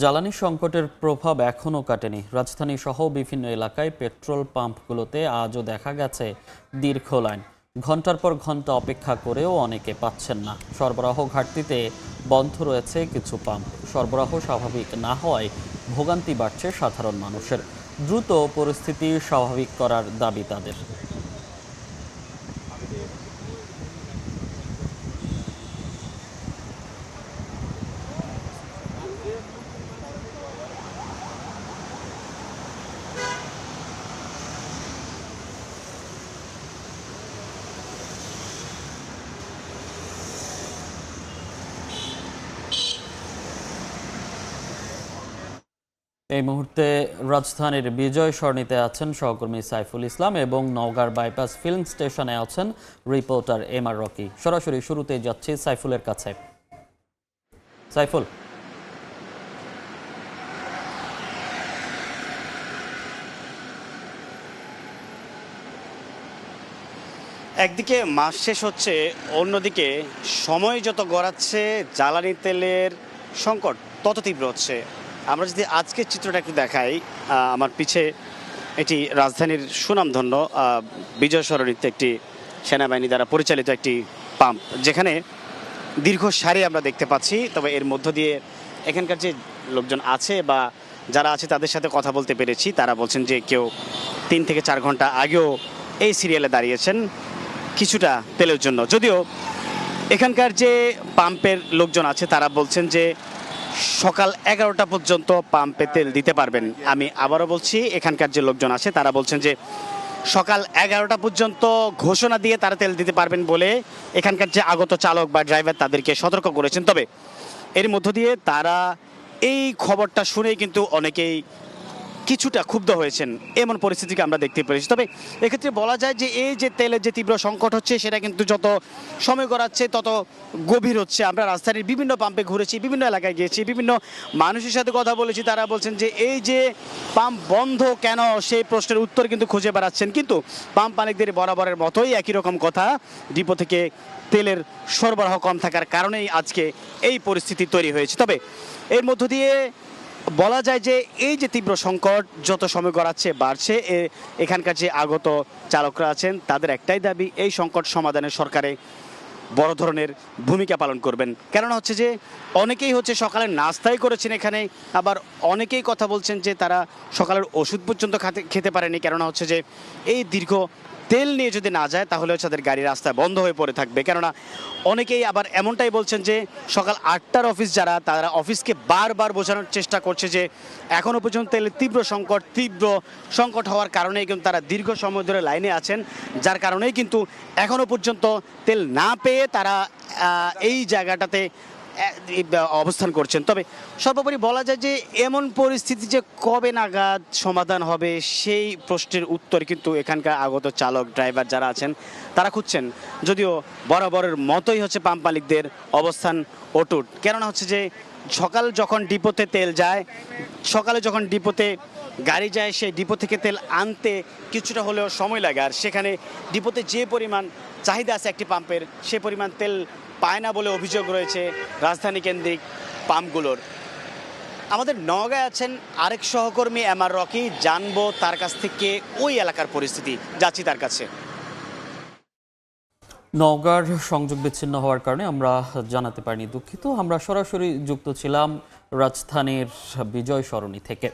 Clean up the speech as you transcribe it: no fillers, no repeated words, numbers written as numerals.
জ্বালানি সংকটের প্রভাব এখনও কাটেনি। রাজধানী সহ বিভিন্ন এলাকায় পেট্রোল পাম্পগুলোতে আজও দেখা গেছে দীর্ঘ লাইন। ঘন্টার পর ঘন্টা অপেক্ষা করেও অনেকে পাচ্ছেন না। সরবরাহ ঘাটতিতে বন্ধ রয়েছে কিছু পাম্প। সরবরাহ স্বাভাবিক না হওয়ায় ভোগান্তি বাড়ছে সাধারণ মানুষের। দ্রুত পরিস্থিতি স্বাভাবিক করার দাবি তাদের। এই মুহূর্তে রাজধানীর বিজয় সরণিতে আছেন সহকর্মী সাইফুল ইসলাম এবং নওগাঁর বাইপাস ফিল্ম স্টেশনে আছেন রিপোর্টার এম আর রকি। সরাসরি শুরুতেই যাচ্ছি সাইফুলের কাছে। সাইফুল, একদিকে মাস শেষ হচ্ছে, অন্যদিকে সময় যত গড়াচ্ছে জ্বালানি তেলের সংকট তত তীব্র হচ্ছে। আমরা যদি আজকের চিত্রটা একটু দেখাই, আমার পিছে এটি রাজধানীর সুনামধন্য বিজয় সরণিতে একটি সেনাবাহিনী দ্বারা পরিচালিত একটি পাম্প, যেখানে দীর্ঘ সারি আমরা দেখতে পাচ্ছি। তবে এর মধ্য দিয়ে এখানকার যে লোকজন আছে বা যারা আছে তাদের সাথে কথা বলতে পেরেছি, তারা বলছেন যে কেউ 3 থেকে 4 ঘন্টা আগেও এই সিরিয়ালে দাঁড়িয়েছেন কিছুটা তেলের জন্য। যদিও এখানকার যে পাম্পের লোকজন আছে তারা বলছেন যে সকাল 11টা পর্যন্ত পাম্পে তেল দিতে পারবেন। আমি আবারও বলছি, এখানকার যে লোকজন আছে তারা বলছেন যে সকাল 11টা পর্যন্ত ঘোষণা দিয়ে তারা তেল দিতে পারবেন বলে এখানকার যে আগত চালক বা ড্রাইভার তাদেরকে সতর্ক করেছেন। তবে এর মধ্য দিয়ে তারা এই খবরটা শুনেই কিন্তু অনেকেই কিছুটা ক্ষুব্ধ হয়েছেন, এমন পরিস্থিতিকে আমরা দেখতে পেরেছি। তবে এক্ষেত্রে বলা যায় যে এই যে তেলের যে তীব্র সংকট হচ্ছে সেটা কিন্তু যত সময় গড়াচ্ছে তত গভীর হচ্ছে। আমরা রাজধানীর বিভিন্ন পাম্পে ঘুরেছি, বিভিন্ন এলাকায় গিয়েছি, বিভিন্ন মানুষের সাথে কথা বলেছি। তারা বলছেন যে এই যে পাম্প বন্ধ কেন, সেই প্রশ্নের উত্তর কিন্তু খুঁজে বেড়াচ্ছেন। কিন্তু পাম্প মালিকদের বরাবরের মতোই একই রকম কথা, ডিপো থেকে তেলের সরবরাহ কম থাকার কারণেই আজকে এই পরিস্থিতি তৈরি হয়েছে। তবে এর মধ্য দিয়ে বলা যায় যে এই যে তীব্র সংকট যত সময় গড়াচ্ছে বাড়ছে, এখানকার যে আগত চালকরা আছেন তাদের একটাই দাবি, এই সংকট সমাধানে সরকারে বড় ধরনের ভূমিকা পালন করবেন। কেননা হচ্ছে যে অনেকেই হচ্ছে সকালের নাস্তাই করেছেন এখানে, আবার অনেকেই কথা বলছেন যে তারা সকালের ওষুধ পর্যন্ত খেতে পারেনি। কেননা হচ্ছে যে এই দীর্ঘ তেল নিয়ে যদি না যায় তাহলে হচ্ছে তাদের গাড়ি রাস্তায় বন্ধ হয়ে পড়ে থাকবে। কেননা অনেকেই আবার এমনটাই বলছেন যে সকাল 8টার অফিস যারা, তারা অফিসকে বারবার বোঝানোর চেষ্টা করছে যে এখনও পর্যন্ত তেলের তীব্র সংকট হওয়ার কারণেই কিন্তু তারা দীর্ঘ সময় ধরে লাইনে আছেন, যার কারণেই কিন্তু এখনও পর্যন্ত তেল না পেয়ে তারা এই জায়গাটাতে অবস্থান করছেন। তবে সর্বোপরি বলা যায় যে এমন পরিস্থিতি যে কবে নাগাদ সমাধান হবে সেই প্রশ্নের উত্তর কিন্তু এখানকার আগত চালক ড্রাইভার যারা আছেন তারা খুঁজছেন। যদিও বরাবরের মতোই হচ্ছে পাম্প মালিকদের অবস্থান অটুট। কেননা হচ্ছে যে সকাল যখন ডিপোতে তেল যায়, সকালে যখন ডিপোতে গাড়ি যায়, সেই ডিপো থেকে তেল আনতে কিছুটা হলেও সময় লাগে। আর সেখানে ডিপোতে যে পরিমাণ চাহিদা আছে একটি পাম্পের, সে পরিমাণ তেল পায় না বলে অভিযোগ রয়েছে রাজধানী কেন্দ্রিক পাম্পগুলোর। আমাদের নওগাঁয় আছেন আরেক সহকর্মী এম আর রকি, জানবো তার কাছ থেকে ওই এলাকার পরিস্থিতি। যাচ্ছি তার কাছে। নওগাঁর সংযোগ বিচ্ছিন্ন হওয়ার কারণে আমরা জানাতে পারিনি, দুঃখিত। আমরা সরাসরি যুক্ত ছিলাম রাজধানীর বিজয় সরণি থেকে।